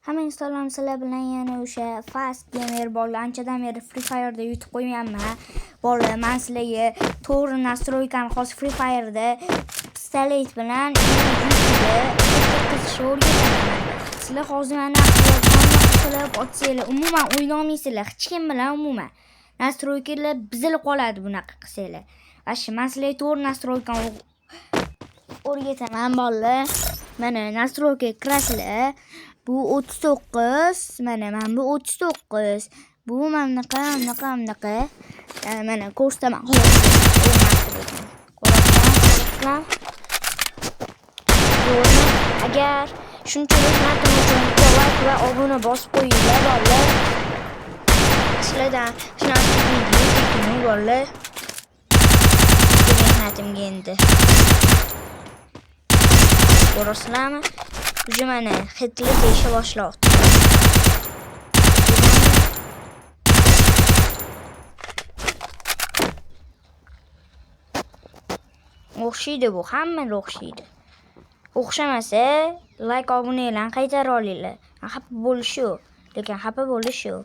Hamma Instagram sizlar bilan yana o'sha Fast Gamer bolalar anchadan beri Free Fire'da yutib qo'yganman. Bolalar, men sizlarga to'g'ri nastroykani hozir Free Fire'da pistolet bilan sizlar hozir mana qilib otsanglar, umuman o'ynaolmaysizlar, hech kim bilan umuman. Nastroykalar buzilib qoladi bunaqa qilsanglar. Vashi men sizlarga to'g'ri nastroykani o'rgataman bolalar. Mana nastroykaga kirasizlar. Bu 39, mana bu 39. Bu mamnaqa. Mana ko'rsataman. Ko'rasizlar. Agar shunchalik martam uchun like va obuna bosib qo'yinglar bolalar. Sizlardan shunaqa video chekdim bolalar. Mehnatimga endi. Ko'rasizlarmi? Уже mana hitli deyisha boshladi. O'xshaydi bu, hammaga o'xshaydi. O'xshamasa, like obunalarni qaytara olinglar. Xafa bo'lish yo'q, lekin xafa bo'lish yo'q.